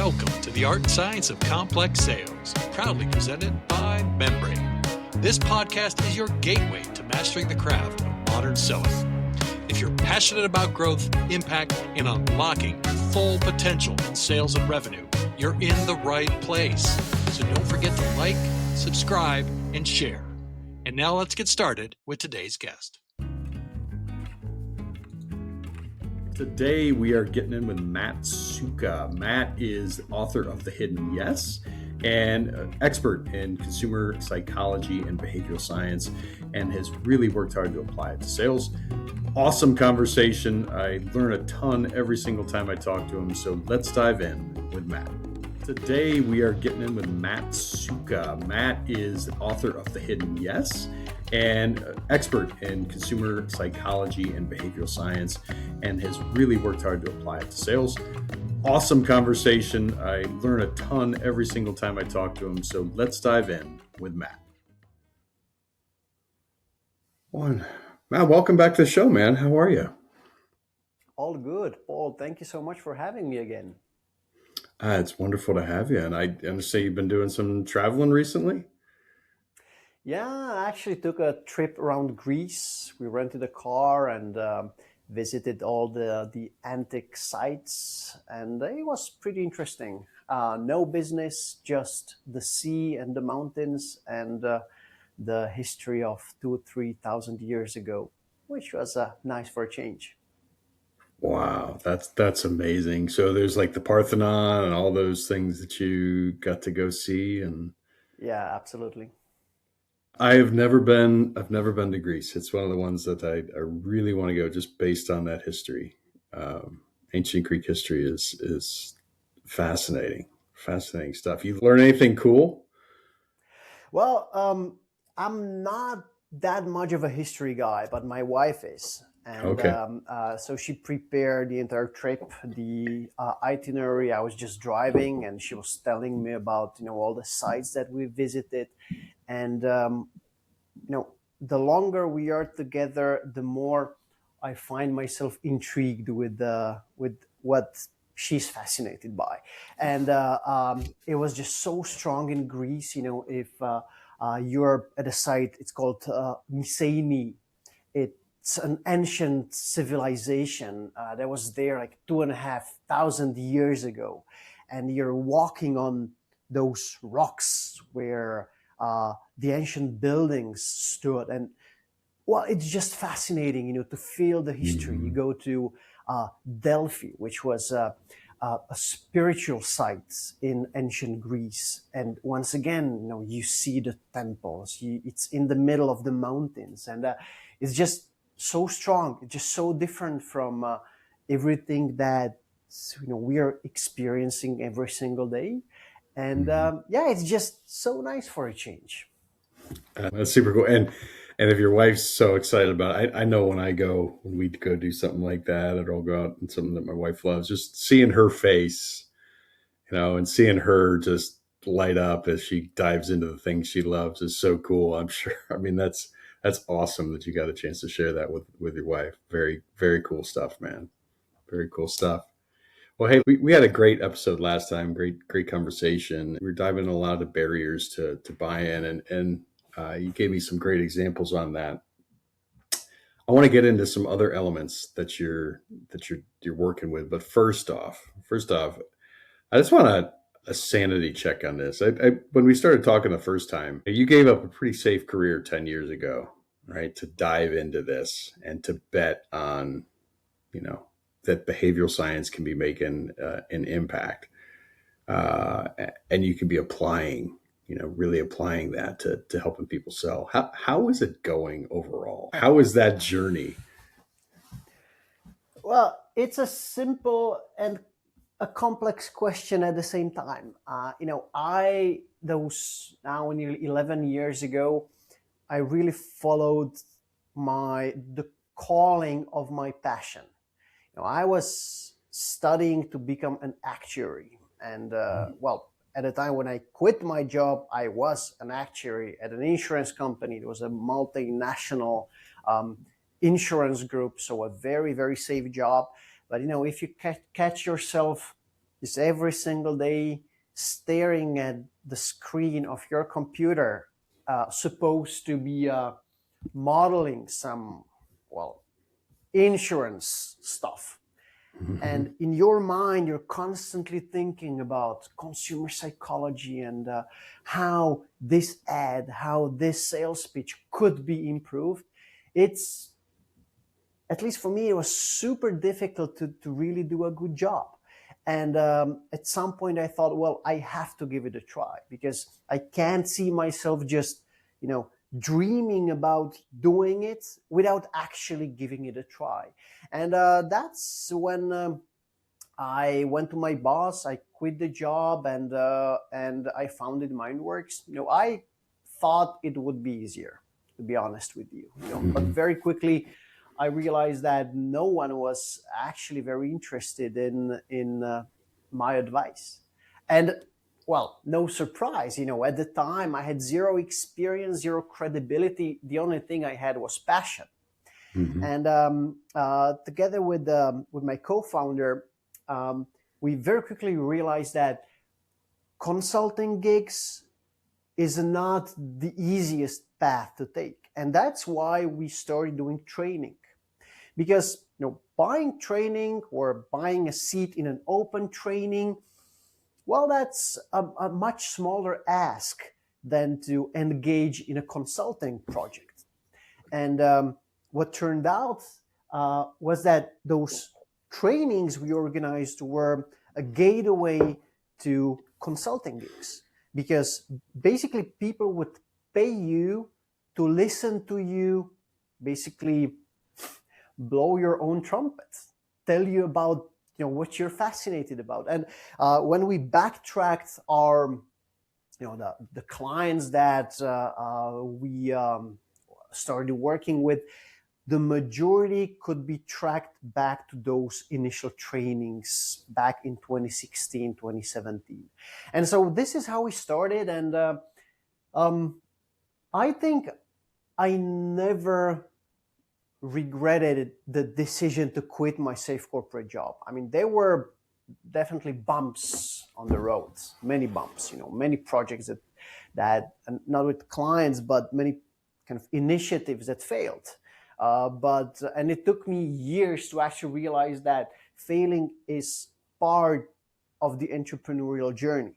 Welcome to the Art and Science of Complex Sales, proudly presented by Membrane. This podcast is your gateway to mastering the craft of modern selling. If you're passionate about growth, impact, and unlocking full potential in sales and revenue, you're in the right place. So don't forget to like, subscribe, and share. And now let's get started with today's guest. Today we are getting in with Matt Sucha. Matt is author of The Hidden Yes and expert in consumer psychology and behavioral science, and has really worked hard to apply it to sales. Awesome conversation. I learn a ton every single time I talk to him. So let's dive in with Matt. Today we are getting in with Matt Sucha. Matt is author of The Hidden Yes and expert in consumer psychology and behavioral science, and has really worked hard to apply it to sales. Awesome conversation. I learn a ton every single time I talk to him. So let's dive in with Matt. Matt, welcome back to the show, man. How are you? All good, Paul. Thank you so much for having me again. It's wonderful to have you. And I understand you've been doing some traveling recently. Yeah, I actually took a trip around Greece. We rented a car and visited all the antique sites, and it was pretty interesting. No business, just the sea and the mountains and the history of 2,000-3,000 years ago, which was nice for a change. Wow, that's amazing. So there's like the Parthenon and all those things that you got to go see. And Yeah, absolutely. I've never been to Greece. It's one of the ones that I really want to go, just based on that history. Ancient Greek history is fascinating stuff. You learn anything cool? Well, I'm not that much of a history guy, but my wife is. And Okay. So she prepared the entire trip, the itinerary. I was just driving, and she was telling me about all the sites that we visited. And the longer we are together, the more I find myself intrigued with what she's fascinated by. And it was just so strong in Greece. If you're at a site, it's called Mycenae. It's an ancient civilization that was there like 2,500 years ago, and you're walking on those rocks where the ancient buildings stood. And well, it's just fascinating, to feel the history. You go to Delphi, which was a spiritual site in ancient Greece, and once again, you see the temples. It's in the middle of the mountains, and it's just so strong. It's just so different from everything that we are experiencing every single day. And it's just so nice for a change. That's super cool. And if your wife's so excited about it, I know when we go do something like that, or I'll go out and something that my wife loves, just seeing her face, and seeing her just light up as she dives into the things she loves is so cool. I'm sure. I mean, that's awesome that you got a chance to share that with your wife. Very, very cool stuff, man. Very cool stuff. Well, hey, we had a great episode last time. Great conversation. We were diving into a lot of the barriers to buy in, and you gave me some great examples on that. I want to get into some other elements that you're working with. But first off, I just want a sanity check on this. When we started talking the first time, you gave up a pretty safe career 10 years ago, right, to dive into this and to bet on, that behavioral science can be making an impact, and you can be applying, really applying that to helping people sell. How is it going overall? How is that journey? Well, it's a simple and a complex question at the same time. Those now nearly 11 years ago, I really followed the calling of my passion. I was studying to become an actuary, and at the time when I quit my job, I was an actuary at an insurance company. It was a multinational insurance group, so a very, very safe job. But if you catch yourself just every single day staring at the screen of your computer, supposed to be modeling some, well, insurance stuff. And in your mind, you're constantly thinking about consumer psychology and how this ad, how this sales pitch could be improved. It's, at least for me, it was super difficult to really do a good job. And at some point I thought, well, I have to give it a try, because I can't see myself just, dreaming about doing it without actually giving it a try. And that's when I went to my boss. I quit the job, and I founded Mindworks. I thought it would be easier, to be honest with you. But very quickly, I realized that no one was actually very interested in my advice. And well, no surprise, at the time I had zero experience, zero credibility. The only thing I had was passion. And together with my co-founder, we very quickly realized that consulting gigs is not the easiest path to take. And that's why we started doing training. Because buying training or buying a seat in an open training, well, that's a much smaller ask than to engage in a consulting project. And what turned out was that those trainings we organized were a gateway to consulting gigs, because basically people would pay you to listen to you basically blow your own trumpet, tell you about what you're fascinated about. And when we backtracked our the clients that we started working with, the majority could be tracked back to those initial trainings back in 2016, 2017. And so this is how we started. And I think I never regretted the decision to quit my safe corporate job. I mean, there were definitely bumps on the road, many bumps, many projects that not with clients, but many kind of initiatives that failed. And it took me years to actually realize that failing is part of the entrepreneurial journey.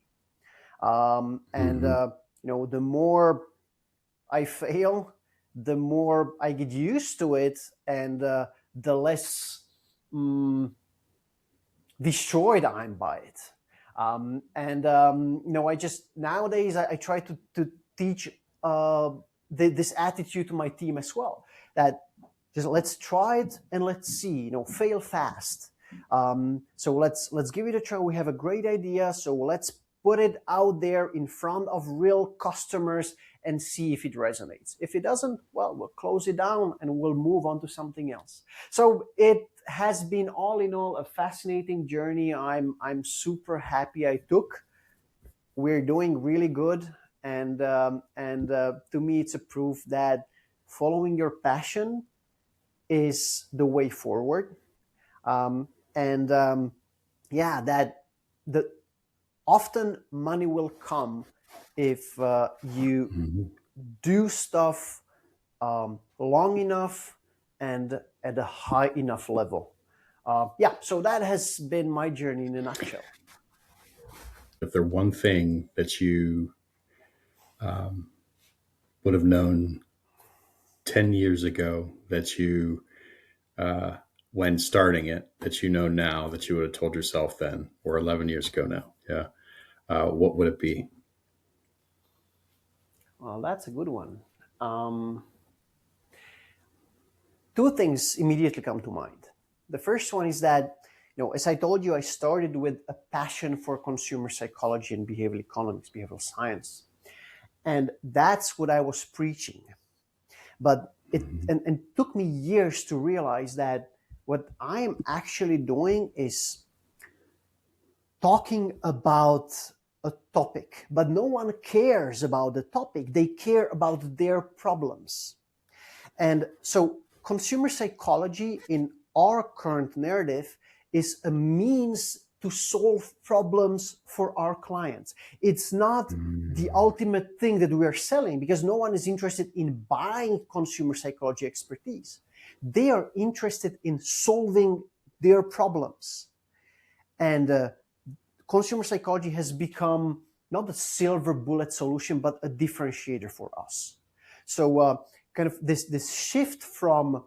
The more I fail, the more I get used to it, and the less destroyed I'm by it. I just nowadays I try to teach this attitude to my team as well. That just let's try it and let's see. Fail fast. So let's give it a try. We have a great idea, so let's put it out there in front of real customers and see if it resonates. If it doesn't, well, we'll close it down and we'll move on to something else. So it has been all in all a fascinating journey. I'm super happy I took. We're doing really good, and to me, it's a proof that following your passion is the way forward. That often money will come if you do stuff long enough and at a high enough level. So that has been my journey in a nutshell. If there's one thing that you would have known 10 years ago that you, when starting it, that now that you would have told yourself then, or 11 years ago now, what would it be? Well, that's a good one. Two things immediately come to mind. The first one is that, as I told you, I started with a passion for consumer psychology and behavioral economics, behavioral science. And that's what I was preaching. But it took me years to realize that what I am actually doing is talking about a topic, but no one cares about the topic. They care about their problems. And so consumer psychology in our current narrative is a means to solve problems for our clients. It's not the ultimate thing that we are selling, because no one is interested in buying consumer psychology expertise. They are interested in solving their problems. And consumer psychology has become not a silver bullet solution, but a differentiator for us. So kind of this shift from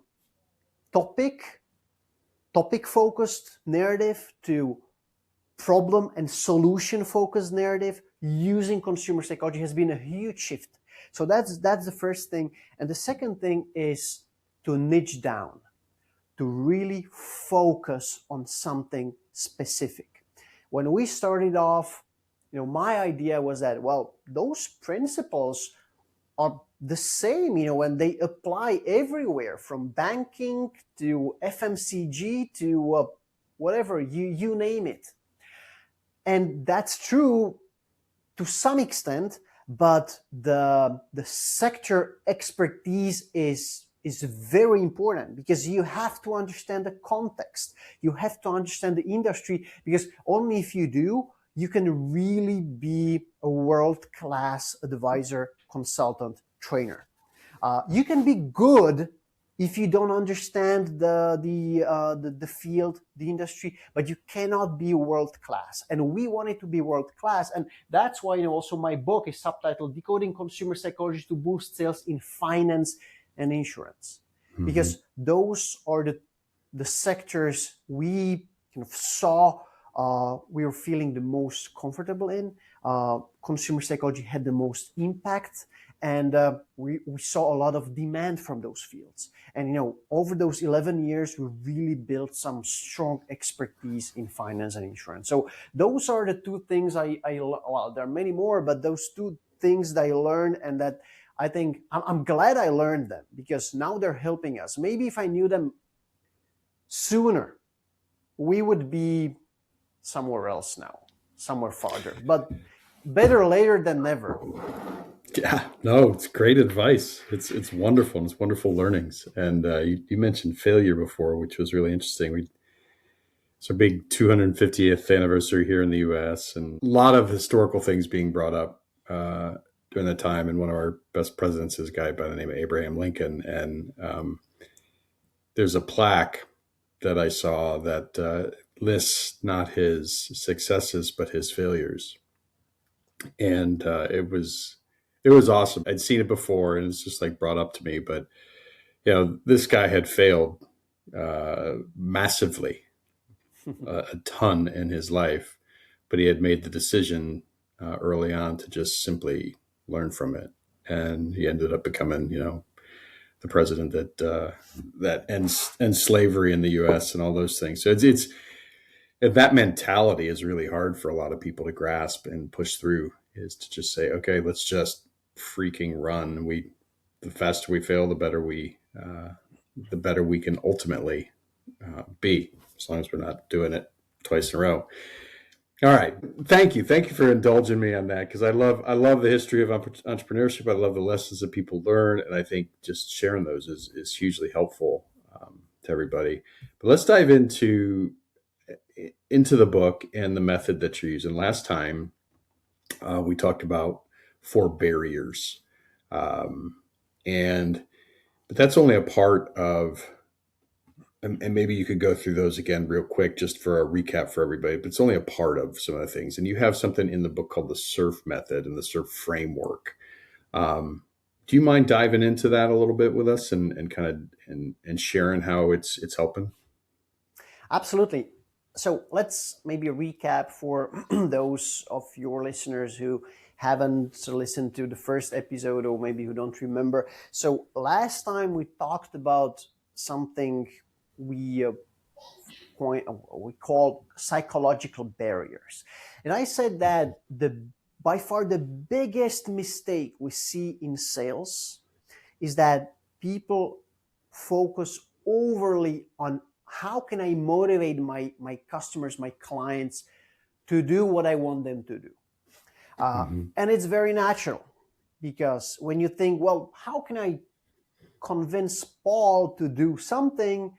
topic focused narrative to problem and solution focused narrative using consumer psychology has been a huge shift. So that's the first thing. And the second thing is to niche down, to really focus on something specific. When we started off, my idea was that, well, those principles are the same, when they apply everywhere, from banking to FMCG to whatever, you name it. And that's true to some extent, but the sector expertise is very important, because you have to understand the context. You have to understand the industry, because only if you do, you can really be a world-class advisor, consultant, trainer. You can be good if you don't understand the field, the industry, but you cannot be world-class. And we wanted to be world-class. And that's why, also my book is subtitled Decoding Consumer Psychology to Boost Sales in Finance and Insurance. Mm-hmm. Because those are the sectors we kind of saw we were feeling the most comfortable in. Consumer psychology had the most impact, and we saw a lot of demand from those fields. And over those 11 years, we really built some strong expertise in finance and insurance. So those are the two things well, there are many more, but those two things that I learned, and that I think I'm glad I learned them, because now they're helping us. Maybe if I knew them sooner, we would be somewhere else now, somewhere farther. But better later than never. Yeah, no, it's great advice. It's wonderful, and it's wonderful learnings. And you mentioned failure before, which was really interesting. It's our big 250th anniversary here in the U.S., and a lot of historical things being brought up during that time. And one of our best presidents is a guy by the name of Abraham Lincoln. And there's a plaque that I saw that lists not his successes, but his failures. And it was awesome. I'd seen it before, and it's just like brought up to me. But this guy had failed massively, a ton in his life, but he had made the decision early on to just simply learn from it, and he ended up becoming, the president that ends slavery in the U.S. and all those things. So it's that mentality is really hard for a lot of people to grasp and push through, is to just say, okay, let's just freaking run. The faster we fail, the better we can ultimately be, as long as we're not doing it twice in a row. All right. Thank you for indulging me on that, because I love the history of entrepreneurship. I love the lessons that people learn, and I think just sharing those is hugely helpful to everybody. But let's dive into the book and the method that you're using. Last time we talked about 4 barriers, but that's only a part of. And maybe you could go through those again real quick, just for a recap for everybody, but it's only a part of some of the things. And you have something in the book called the SURF method and the SURF framework. Do you mind diving into that a little bit with us and kind of and sharing how it's helping? Absolutely. So let's maybe recap for those of your listeners who haven't listened to the first episode, or maybe who don't remember. So last time we talked about something we call psychological barriers. And I said that by far the biggest mistake we see in sales is that people focus overly on how can I motivate my customers, my clients, to do what I want them to do. And it's very natural, because when you think, well, how can I convince Paul to do something?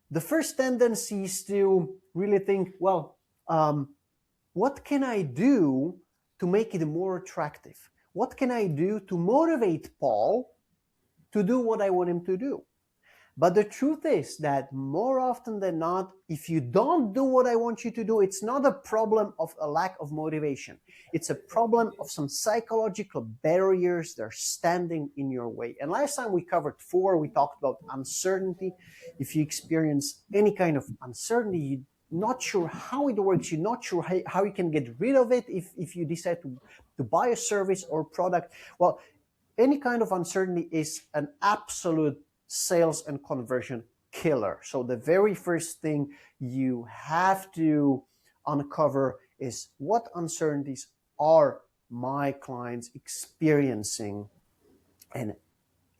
The first tendency is to really think, well, what can I do to make it more attractive? What can I do to motivate Paul to do what I want him to do? But the truth is that more often than not, if you don't do what I want you to do, it's not a problem of a lack of motivation. It's a problem of some psychological barriers that are standing in your way. And last time we covered 4, we talked about uncertainty. If you experience any kind of uncertainty, you're not sure how it works, you're not sure how you can get rid of it if you decide to buy a service or product. Well, any kind of uncertainty is an absolute sales and conversion killer. So the very first thing you have to uncover is what uncertainties are my clients experiencing, and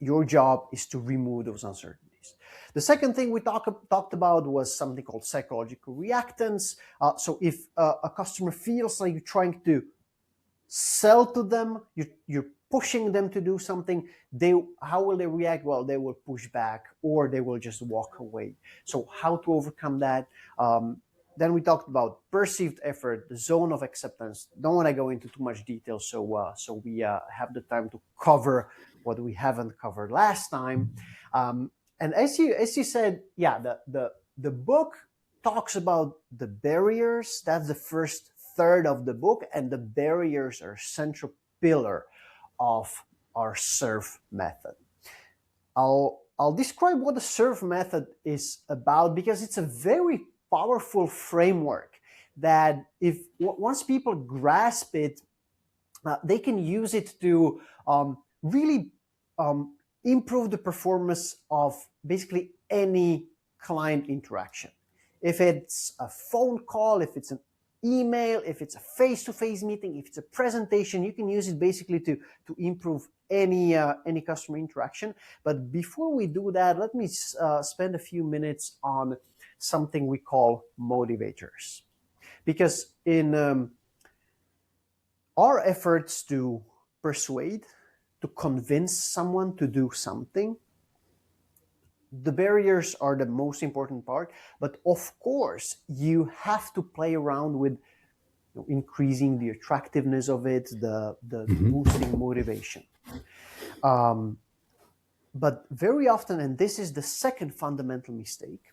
your job is to remove those uncertainties. The second thing we talked about was something called psychological reactance. So if a customer feels like you're trying to sell to them, you're pushing them to do something, how will they react? Well, they will push back or they will just walk away. So how to overcome that? Then we talked about perceived effort, the zone of acceptance. Don't want to go into too much detail, so we have the time to cover what we haven't covered last time. And as you said, yeah, the book talks about the barriers. That's the first third of the book, and the barriers are a central pillar of our SERV method. I'll describe what the SERV method is about, because it's a very powerful framework that once people grasp it, they can use it to really improve the performance of basically any client interaction. If it's a phone call, if it's an email, if it's a face-to-face meeting, if it's a presentation, you can use it basically to improve any customer interaction. But before we do that, let me spend a few minutes on something we call motivators. Because in our efforts to persuade, to convince someone to do something, the barriers are the most important part, but of course you have to play around with increasing the attractiveness of it, the boosting motivation. But very often, and this is the second fundamental mistake,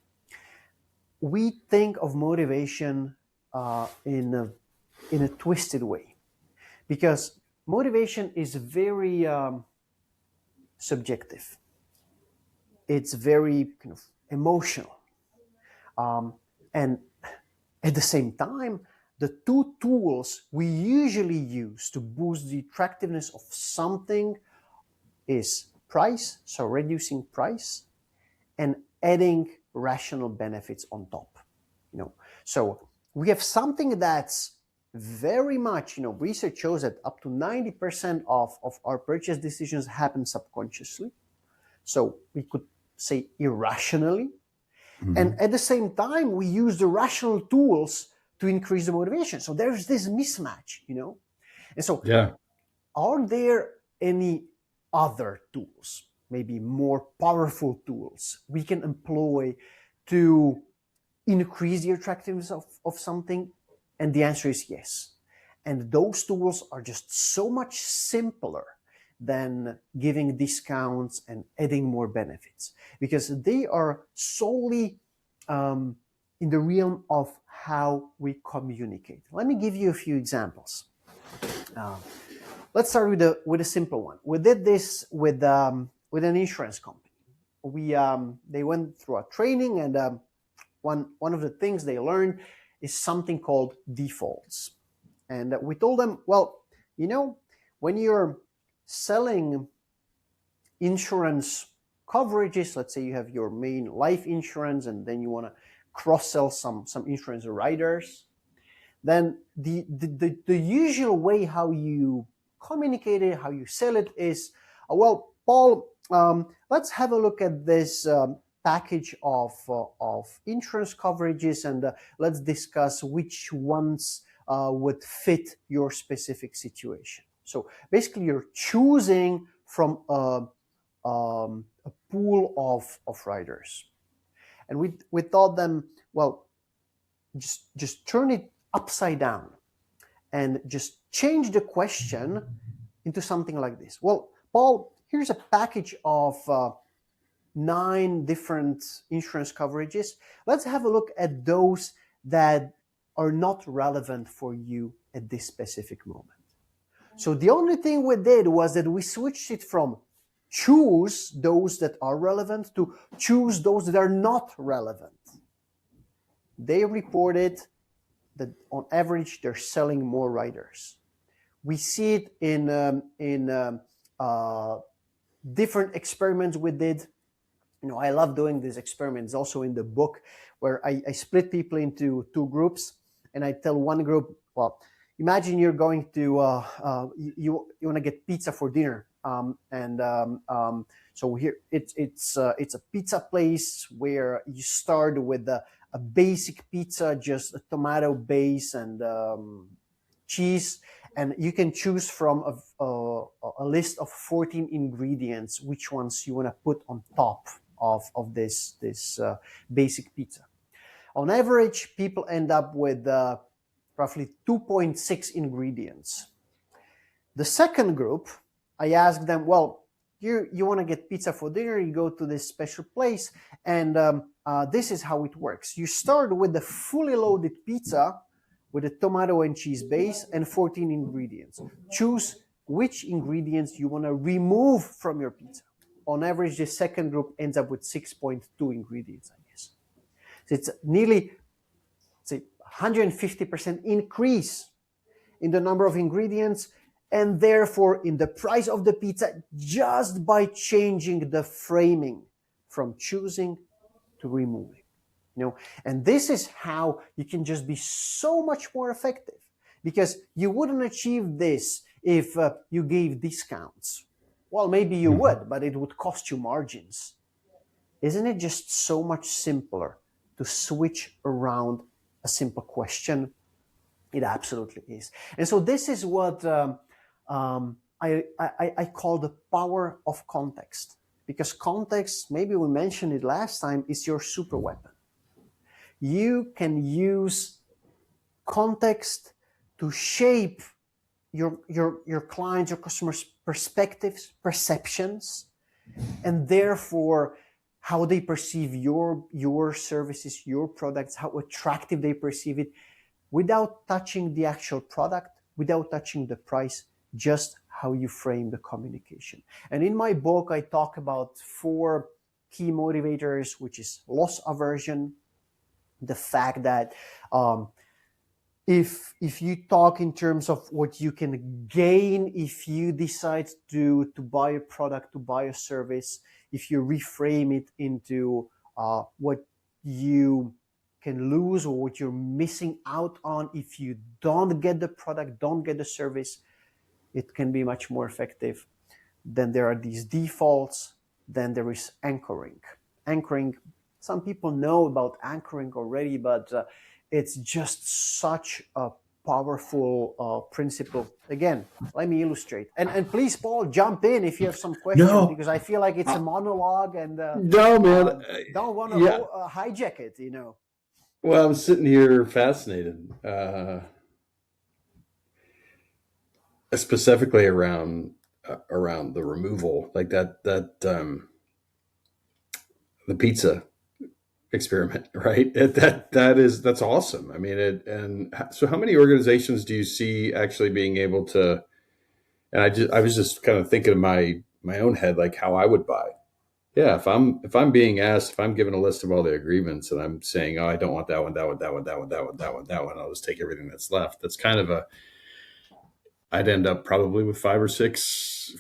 we think of motivation in a twisted way, because motivation is very subjective. It's very kind of emotional. And at the same time, the two tools we usually use to boost the attractiveness of something is price, so reducing price, and adding rational benefits on top. So we have something that's very much, research shows that up to 90% of our purchase decisions happen subconsciously. So we could say irrationally. Mm-hmm. And at the same time, we use the rational tools to increase the motivation. So there's this mismatch, And so are there any other tools, maybe more powerful tools we can employ to increase the attractiveness of something? And the answer is yes. And those tools are just so much simpler than giving discounts and adding more benefits, because they are solely in the realm of how we communicate. Let me give you a few examples. Let's start with a simple one. We did this with an insurance company. They went through a training, and one of the things they learned is something called defaults. And we told them, well, when you're selling insurance coverages, let's say you have your main life insurance and then you want to cross-sell some insurance riders, then the usual way how you communicate it, how you sell it is, well, Paul, let's have a look at this package of insurance coverages, and let's discuss which ones would fit your specific situation. So basically, you're choosing from a pool of riders, and we taught them, well, just turn it upside down and just change the question into something like this. Well, Paul, here's a package of 9 different insurance coverages. Let's have a look at those that are not relevant for you at this specific moment. So the only thing we did was that we switched it from choose those that are relevant to choose those that are not relevant. They reported that on average they're selling more riders. We see it in different experiments we did. I love doing these experiments also in the book, where I split people into 2 groups, and I tell one group, well, imagine you're going to you want to get pizza for dinner, so here it's a pizza place where you start with a basic pizza, just a tomato base and cheese, and you can choose from a list of 14 ingredients which ones you want to put on top of this basic pizza. On average, people end up with roughly 2.6 ingredients. The second group, I ask them, well, you want to get pizza for dinner, you go to this special place, and this is how it works. You start with the fully loaded pizza with a tomato and cheese base and 14 ingredients. Choose which ingredients you want to remove from your pizza. On average, the second group ends up with 6.2 ingredients, I guess. So it's nearly 150% increase in the number of ingredients, and therefore in the price of the pizza, just by changing the framing from choosing to removing. And this is how you can just be so much more effective, because you wouldn't achieve this if you gave discounts. Well, maybe you would, but it would cost you margins. Isn't it just so much simpler to switch around a simple question? It absolutely is. And so this is what I call the power of context, because context, maybe we mentioned it last time, is your super weapon. You can use context to shape your clients, your customers' perspectives, perceptions, and therefore how they perceive your services, your products, how attractive they perceive it, without touching the actual product, without touching the price, just how you frame the communication. And in my book, I talk about 4 key motivators, which is loss aversion, the fact that if you talk in terms of what you can gain if you decide to buy a product, to buy a service, if you reframe it into what you can lose or what you're missing out on if you don't get the product, don't get the service, it can be much more effective. Then there are these defaults. Then there is anchoring. Anchoring, some people know about anchoring already, but it's just such a powerful principle. Again, let me illustrate. And please, Paul, jump in if you have some questions, because I feel like it's a monologue and no, man, don't want to hijack it, Well, I'm sitting here fascinated, specifically around the removal, like that the pizza experiment, right? That's awesome. I mean, and so how many organizations do you see actually being able to? And I was just kind of thinking in my own head, like how I would buy. Yeah, if I'm being asked, if I'm given a list of all the agreements and I'm saying, oh, I don't want that one, that one, that one, that one, that one, that one, that one, I'll just take everything that's left. That's kind of I'd end up probably with five or six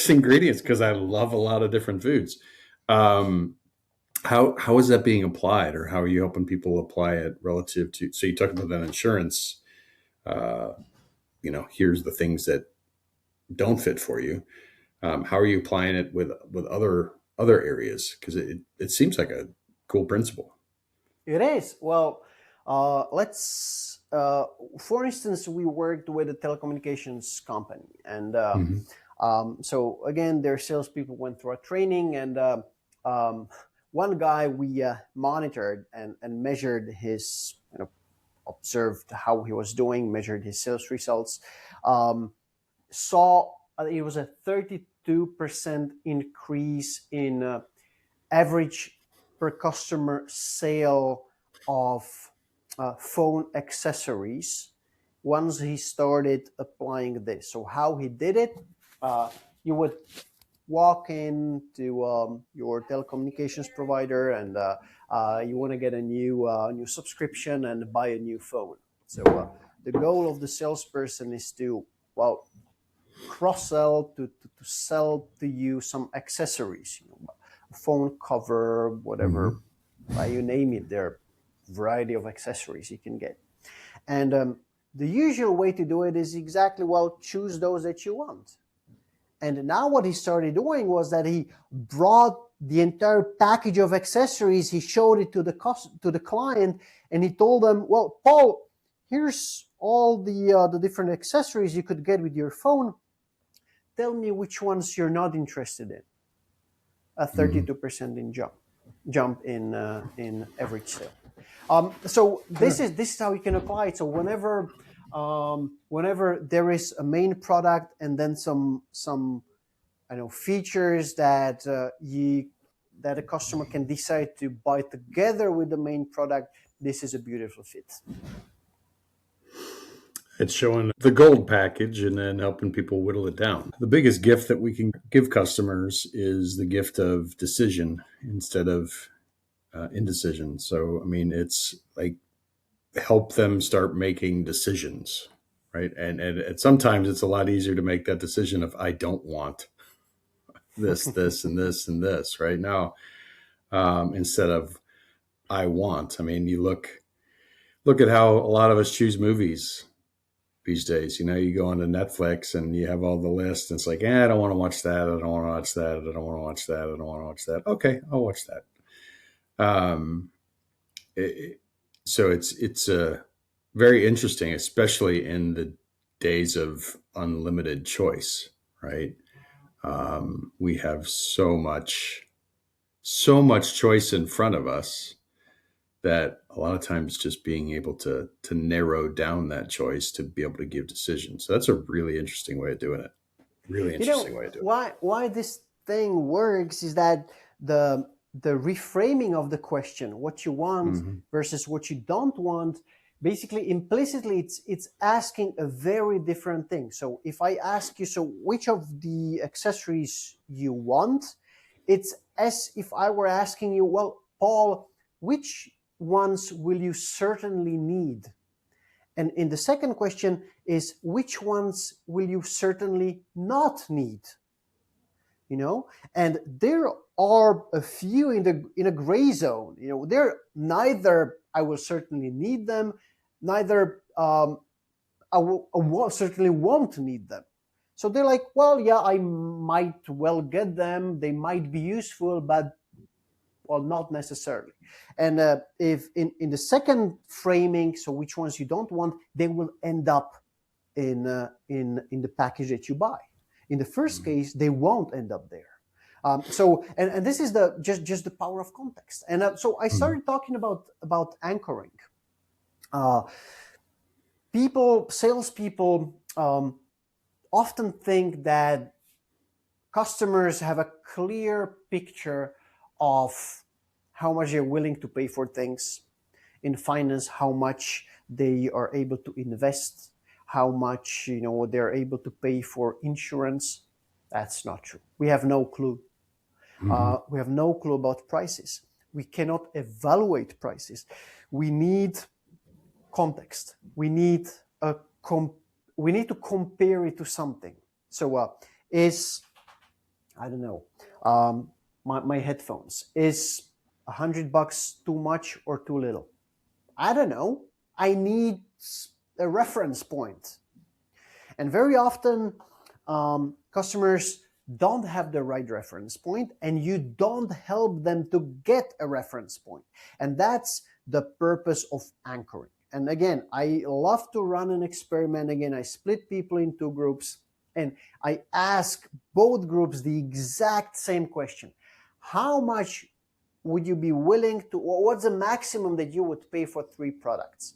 ingredients, because I love a lot of different foods. How is that being applied, or how are you helping people apply it relative to? So you talk about that insurance. Here's the things that don't fit for you. How are you applying it with other areas? Because it seems like a cool principle. It is. Well, let's, for instance, we worked with a telecommunications company. And so again, their salespeople went through a training, and one guy we monitored and measured his observed how he was doing, measured his sales results, saw it was a 32% increase in average per customer sale of phone accessories once he started applying this. So how he did it, you would walk into your telecommunications provider and you want to get a new subscription and buy a new phone. So the goal of the salesperson is to, well, cross-sell, to sell to you some accessories, a phone cover, whatever, you name it. There are a variety of accessories you can get. And the usual way to do it is exactly, well, choose those that you want. And now what he started doing was that he brought the entire package of accessories. He showed it to the client, and he told them, well, Paul, here's all the different accessories you could get with your phone. Tell me which ones you're not interested in. A 32% in jump in average sale. So this is how you can apply it. So whenever there is a main product and then some features that that a customer can decide to buy together with the main product, this is a beautiful fit. It's showing the gold package and then helping people whittle it down. The biggest gift that we can give customers is the gift of decision instead of indecision. So, I mean, it's like help them start making decisions, right? And sometimes it's a lot easier to make that decision if I don't want this, this, and this, and this right now, instead of I want. I mean, you look at how a lot of us choose movies these days. You go onto Netflix and you have all the lists, and it's like, I don't want to watch that. I don't want to watch that. I don't want to watch that. I don't want to watch that. Okay, I'll watch that. So it's very interesting, especially in the days of unlimited choice, right? We have so much choice in front of us that a lot of times just being able to narrow down that choice to be able to give decisions. So that's a really interesting way of doing it. Really interesting way of doing it. Why this thing works is that the reframing of the question, what you want versus what you don't want, basically implicitly it's asking a very different thing. So if I ask you, so which of the accessories you want, it's as if I were asking you, well, Paul, which ones will you certainly need? And in the second question is, which ones will you certainly not need? And there are a few in a gray zone. They're neither I will certainly need them, neither I certainly won't need them. So they're like, well, yeah, I might well get them. They might be useful, but well, not necessarily. And if in the second framing, so which ones you don't want, they will end up in the package that you buy. In the first case, they won't end up there. So this is just the power of context. And so I started talking about anchoring. Salespeople often think that customers have a clear picture of how much they're willing to pay for things in finance, how much they are able to invest, how much they're able to pay for insurance. That's not true. We have no clue. We have no clue about prices. We cannot evaluate prices. We need context. We need to compare it to something. So I don't know, my headphones, is $100 too much or too little? I don't know. I need a reference point. And very often customers don't have the right reference point, and you don't help them to get a reference point. And that's the purpose of anchoring. And again, I love to run an experiment. Again, I split people into groups, and I ask both groups the exact same question. How much would you be willing to, or what's the maximum that you would pay for 3 products?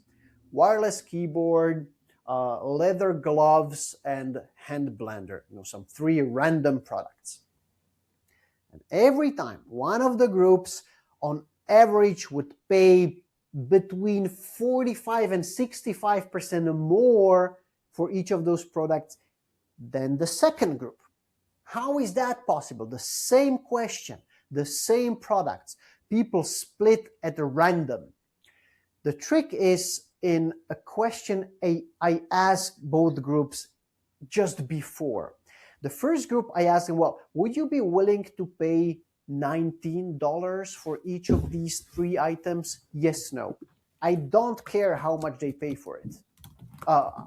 wireless keyboard, leather gloves, and hand blender. Some 3 random products. And every time one of the groups on average would pay between 45 and 65% more for each of those products than the second group. How is that possible? The same question, the same products, people split at random. The trick is in a question I asked both groups just before. The first group, I asked them, well, would you be willing to pay $19 for each of these 3 items? Yes, no. I don't care how much they pay for it.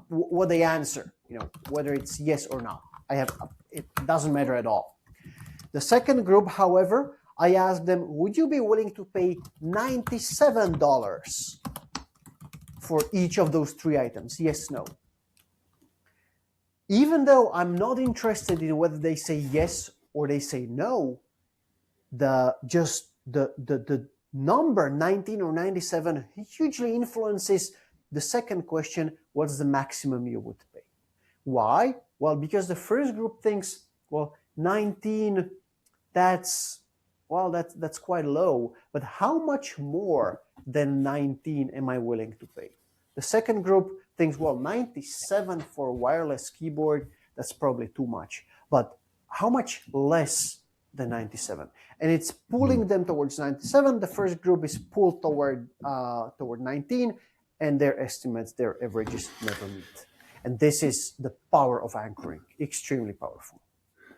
What they answer, whether it's yes or not. It doesn't matter at all. The second group, however, I asked them, would you be willing to pay $97 for each of those 3 items? Yes, no. Even though I'm not interested in whether they say yes or they say no, the number 19 or 97 hugely influences the second question, what's the maximum you would pay? Why? Well, because the first group thinks, well, 19, that's quite low, but how much more than 19 am I willing to pay? The second group thinks, well, 97 for a wireless keyboard, that's probably too much. But how much less than 97? And it's pulling them towards 97. The first group is pulled toward 19, and their estimates, their averages never meet. And this is the power of anchoring, extremely powerful.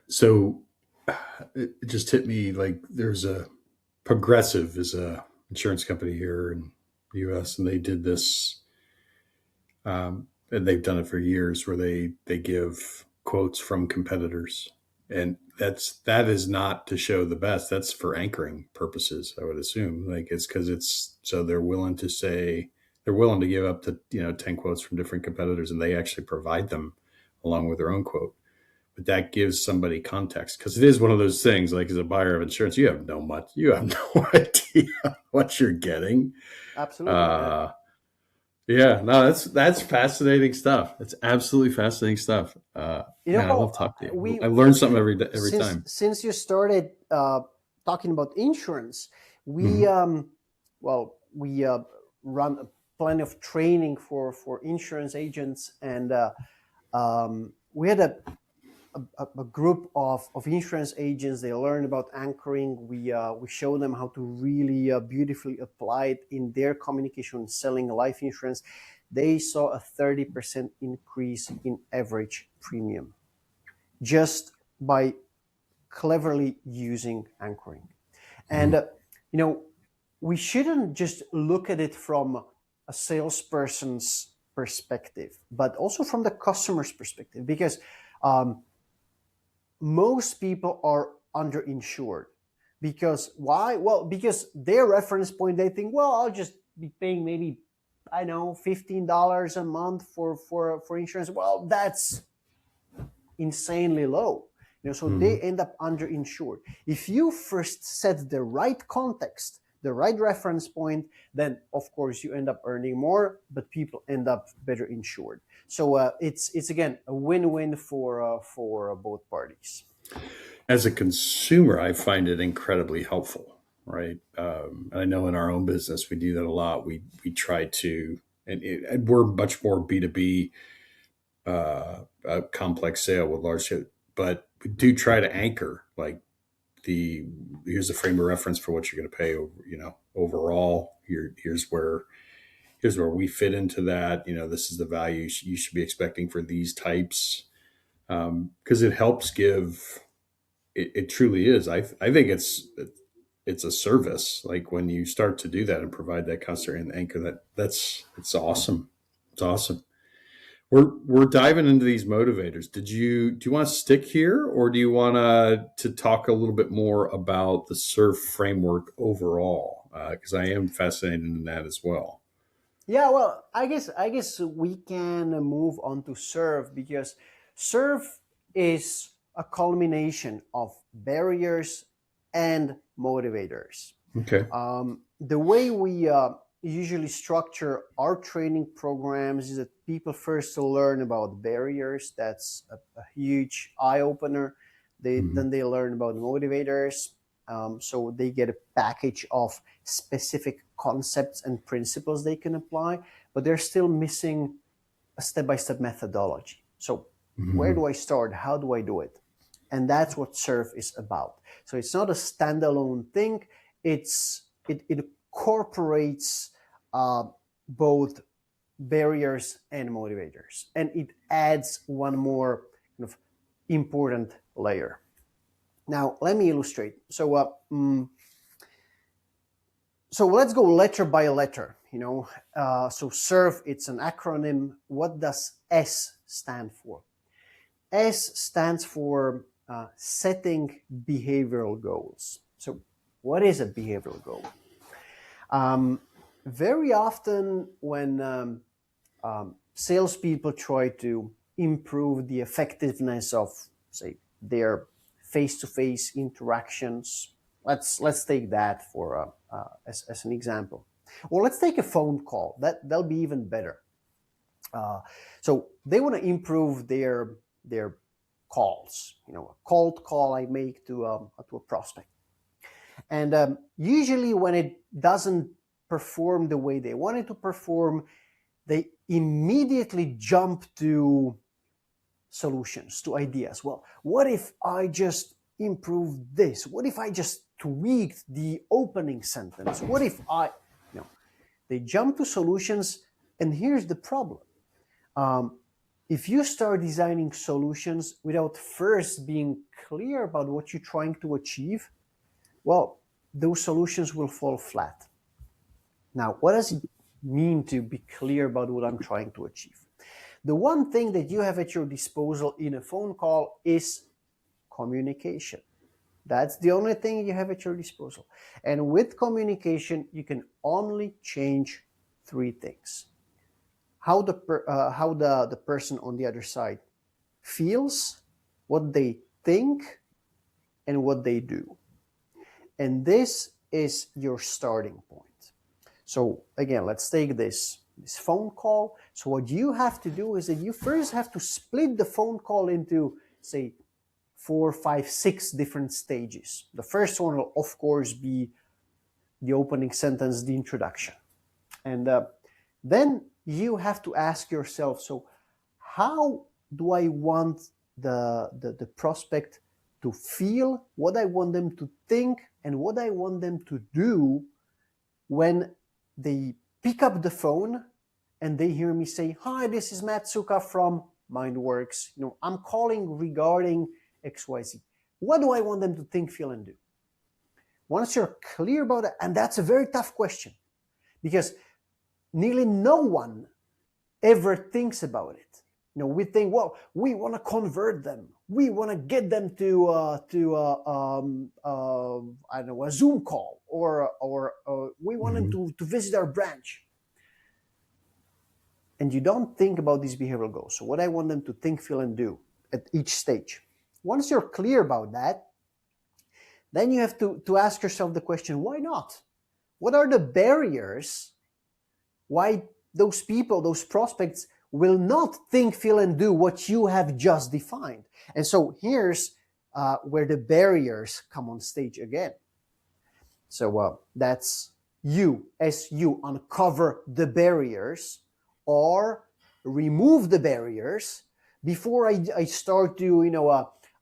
So it just hit me like there's a Progressive is a insurance company here in the U.S. and they did this, and they've done it for years, where they give quotes from competitors, and that is not to show the best. That's for anchoring purposes, I would assume. Like it's because they're willing to give up to 10 quotes from different competitors, and they actually provide them along with their own quote. But that gives somebody context, because it is one of those things, like as a buyer of insurance, you have no idea what you're getting. Absolutely. Yeah, no, that's fascinating stuff. It's absolutely fascinating stuff. I love talking to you. I learn something every time. Since you started talking about insurance, we run plenty of training for insurance agents, and we had a group of insurance agents. They learn about anchoring. We show them how to really beautifully apply it in their communication selling life insurance. They saw a 30% increase in average premium just by cleverly using anchoring. And we shouldn't just look at it from a salesperson's perspective, but also from the customer's perspective, because most people are underinsured. Because why? Well, because their reference point, they think, well, I'll just be paying maybe, I know, $15 a month for insurance. Well, that's insanely low. So they end up underinsured. If you first set the right context, the right reference point, then of course you end up earning more, but people end up better insured. So it's again a win-win for both parties. As a consumer, I find it incredibly helpful, right? I know in our own business we do that a lot. We try to, and we're much more B2B, a complex sale with large, but we do try to anchor like here's a frame of reference for what you're going to pay overall. Here's where we fit into that. This is the value you should be expecting for these types, because it helps give. It truly is. I think it's a service. Like when you start to do that and provide that customer and anchor it's awesome. It's awesome. We're diving into these motivators. Do you want to stick here, or do you want to talk a little bit more about the SERV framework overall? Because I am fascinated in that as well. Yeah, well, I guess we can move on to SERV, because SERV is a culmination of barriers and motivators. Okay. The way we usually structure our training programs is that people first to learn about barriers. That's a huge eye opener. Then they learn about motivators. So they get a package of specific concepts and principles they can apply, but they're still missing a step-by-step methodology. So where do I start? How do I do it? And that's what SURF is about. So it's not a standalone thing. It incorporates both barriers and motivators, and it adds one more kind of important layer. Now, let me illustrate. So let's go letter by letter. So SURF, it's an acronym. What does S stand for? S stands for setting behavioral goals. So what is a behavioral goal? Very often when salespeople try to improve the effectiveness of, say, their face-to-face interactions, let's take that for as an example. Or let's take a phone call. That'll be even better. So they want to improve their calls. A cold call I make to a prospect, and usually when it doesn't perform the way they want it to perform, they immediately jump to solutions, to ideas. Well, what if I just improve this? What if I just tweaked the opening sentence? What if they jump to solutions, and here's the problem. If you start designing solutions without first being clear about what you're trying to achieve, well, those solutions will fall flat. Now, what does it mean to be clear about what I'm trying to achieve? The one thing that you have at your disposal in a phone call is communication. That's the only thing you have at your disposal. And with communication, you can only change three things. How the person on the other side feels, what they think, and what they do. And this is your starting point. So again, let's take this phone call. So what you have to do is that you first have to split the phone call into, say, 4, 5, 6 different stages. The first one will, of course, be the opening sentence, the introduction. And then you have to ask yourself, so how do I want the prospect to feel, what I want them to think, and what I want them to do when they pick up the phone and they hear me say, "Hi, this is Matt Sucha from MindWorks. I'm calling regarding XYZ. What do I want them to think, feel, and do?" Once you're clear about it, and that's a very tough question, because nearly no one ever thinks about it. We think, well, we want to convert them. We want to get them to I don't know, a Zoom call, or we want them to visit our branch. And you don't think about these behavioral goals. So what I want them to think, feel, and do at each stage. Once you're clear about that, then you have to ask yourself the question, why not? What are the barriers why those people, those prospects, will not think, feel, and do what you have just defined? And so here's where the barriers come on stage again. So that's you, as you uncover the barriers or remove the barriers before I start to,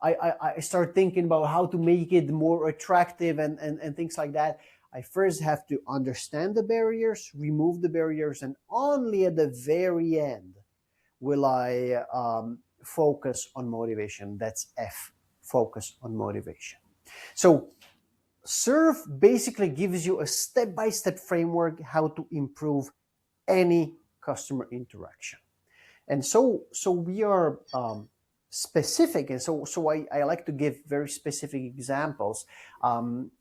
I start thinking about how to make it more attractive and things like that. I first have to understand the barriers, remove the barriers, and only at the very end will I focus on motivation. That's F, focus on motivation. So SURF basically gives you a step-by-step framework how to improve any customer interaction. And so we are specific, and so I like to give very specific examples.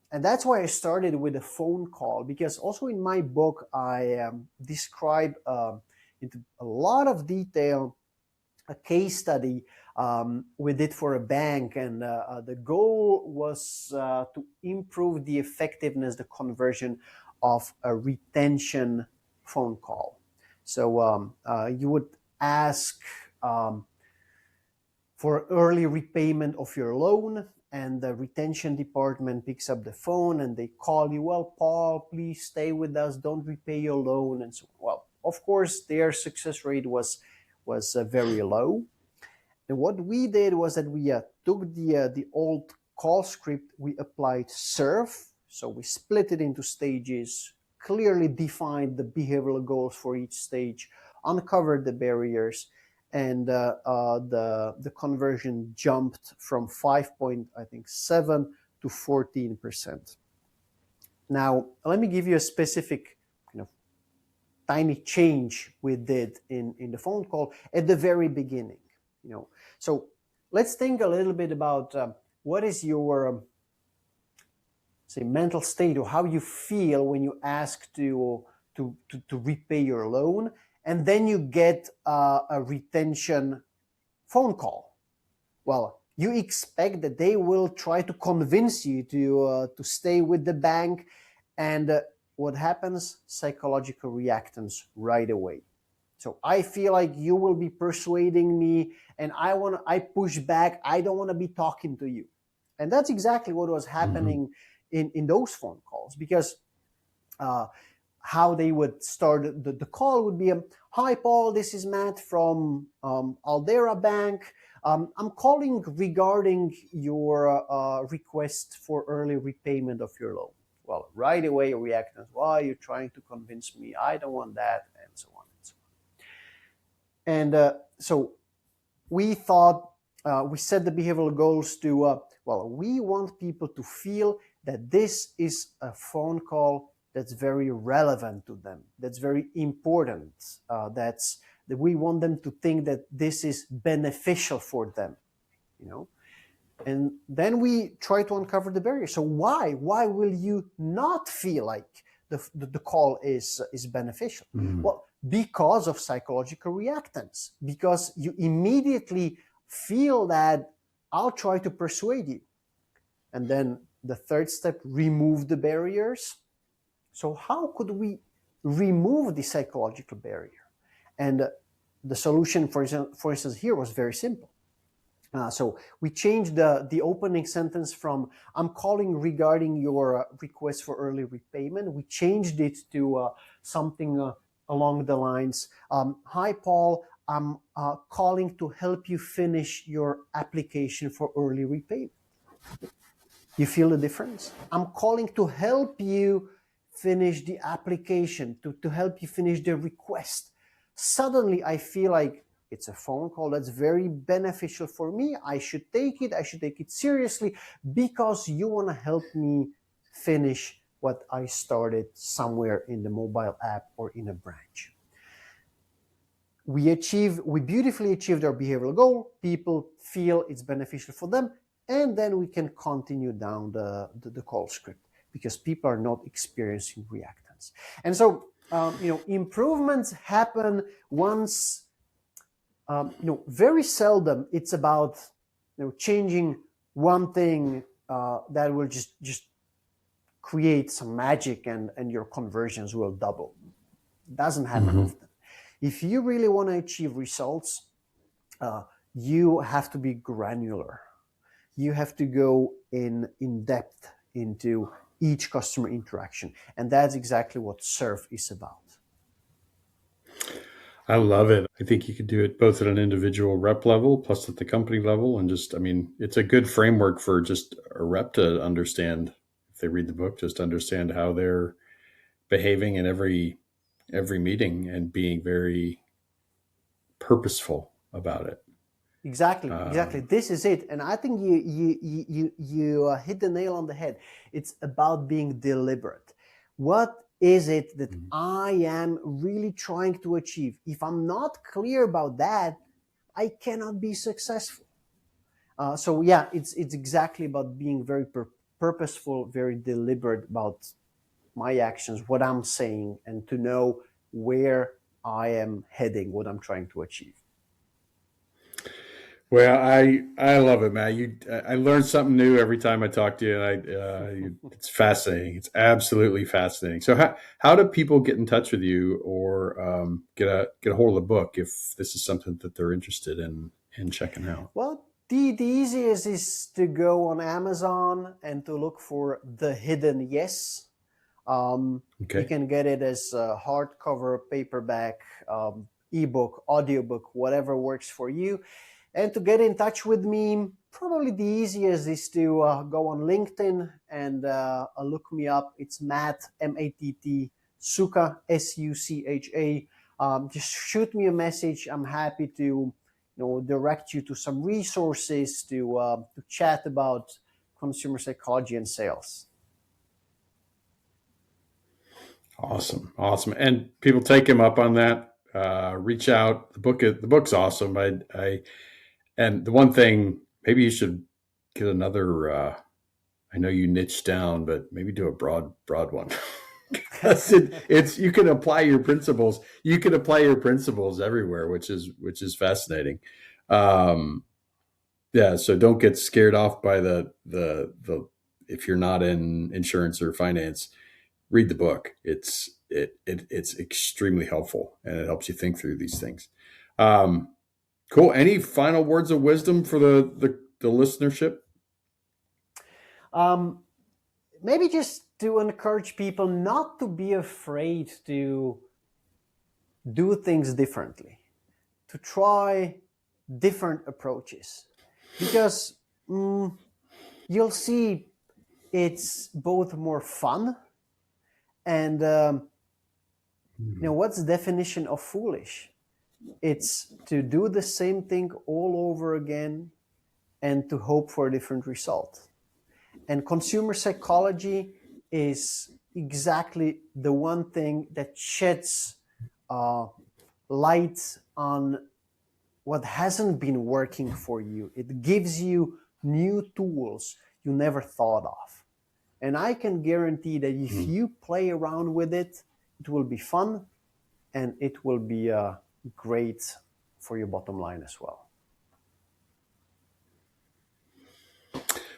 And that's why I started with a phone call, because also in my book, I describe into a lot of detail a case study we did for a bank. And the goal was to improve the effectiveness, the conversion of a retention phone call. So you would ask for early repayment of your loan, and the retention department picks up the phone and they call you, well, Paul, please stay with us, don't repay your loan, and so on. Well, of course, their success rate was very low. And what we did was that we took the old call script, we applied serve, so we split it into stages, clearly defined the behavioral goals for each stage, uncovered the barriers, and the conversion jumped from 5.7 to 14%. Now, let me give you a specific tiny change we did in the phone call at the very beginning. So let's think a little bit about what is your say mental state, or how you feel when you ask to repay your loan, and then you get a retention phone call. Well, you expect that they will try to convince you to stay with the bank, and what happens? Psychological reactance right away. So I feel like you will be persuading me, and I push back. I don't want to be talking to you. And that's exactly what was happening in those phone calls, because how they would start the call would be, hi, Paul, this is Matt from Aldera Bank. I'm calling regarding your request for early repayment of your loan. Well, right away, reactance, why are you trying to convince me? I don't want that, and so on and so on. And so we thought, we set the behavioral goals to, we want people to feel that this is a phone call that's very relevant to them, that's very important, that we want them to think that this is beneficial for them, And then we try to uncover the barrier. So why will you not feel like the call is beneficial? Well, because of psychological reactance, because you immediately feel that I'll try to persuade you. And then the third step, remove the barriers. So how could we remove the psychological barrier? And the solution, for instance, here was very simple. So we changed the opening sentence from, I'm calling regarding your request for early repayment. We changed it to something along the lines, hi, Paul, I'm calling to help you finish your application for early repayment. You feel the difference? I'm calling to help you finish the application, to help you finish the request. Suddenly, I feel like it's a phone call that's very beneficial for me. I should take it seriously, because you want to help me finish what I started somewhere in the mobile app or in a branch. We beautifully achieved our behavioral goal. People feel it's beneficial for them, and then we can continue down the call script, because people are not experiencing reactance. And so, improvements happen once. Very seldom it's about changing one thing that will just create some magic and your conversions will double. It doesn't happen often. If you really want to achieve results, you have to be granular. You have to go in depth into each customer interaction, and that's exactly what Serve is about. I love it. I think you could do it both at an individual rep level plus at the company level. And it's a good framework for just a rep to understand, if they read the book, just understand how they're behaving in every meeting and being very purposeful about it. Exactly. This is it. And I think you hit the nail on the head. It's about being deliberate. What is it that I am really trying to achieve? If I'm not clear about that, I cannot be successful. It's exactly about being very purposeful, very deliberate about my actions, what I'm saying, and to know where I am heading, what I'm trying to achieve. Well, I love it, Matt. I learn something new every time I talk to you, and it's fascinating. It's absolutely fascinating. So, how do people get in touch with you, or get a hold of the book if this is something that they're interested in checking out? Well, the easiest is to go on Amazon and to look for The Hidden Yes. You Okay. can get it as a hardcover, paperback, ebook, audiobook, whatever works for you. And to get in touch with me, probably the easiest is to go on LinkedIn and look me up. It's Matt, Matt, Sucha, Sucha. Just shoot me a message. I'm happy to direct you to some resources to chat about consumer psychology and sales. Awesome, awesome. And people take him up on that. Reach out. The book's awesome. And the one thing, maybe you should get another. I know you niche down, but maybe do a broad one. Because it's you can apply your principles. You can apply your principles everywhere, which is fascinating. Um, yeah. So don't get scared off by the if you're not in insurance or finance, read the book. It's extremely helpful, and it helps you think through these things. Um, cool. Any final words of wisdom for the listenership? Um, Maybe just to encourage people not to be afraid to do things differently, to try different approaches, because you'll see it's both more fun and what's the definition of foolish? It's to do the same thing all over again and to hope for a different result. And consumer psychology is exactly the one thing that sheds light on what hasn't been working for you. It gives you new tools you never thought of. And I can guarantee that if you play around with it, it will be fun and it will be great for your bottom line as well.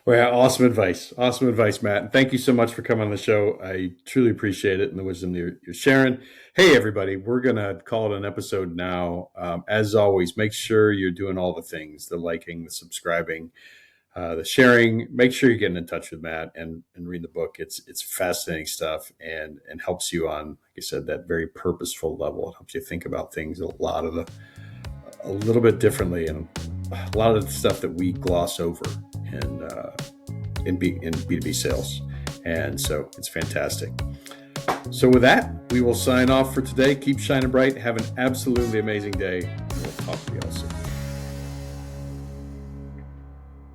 Well, awesome advice. Awesome advice, Matt. And thank you so much for coming on the show. I truly appreciate it and the wisdom you're sharing. Hey, everybody, we're going to call it an episode now. As always, make sure you're doing all the things, the liking, the subscribing, the sharing. Make sure you're getting in touch with Matt and read the book. It's fascinating stuff and helps you on, like I said, that very purposeful level. It helps you think about things a little bit differently, and a lot of the stuff that we gloss over in B2B sales. And so it's fantastic. So with that, we will sign off for today. Keep shining bright. Have an absolutely amazing day. And we'll talk to you all soon.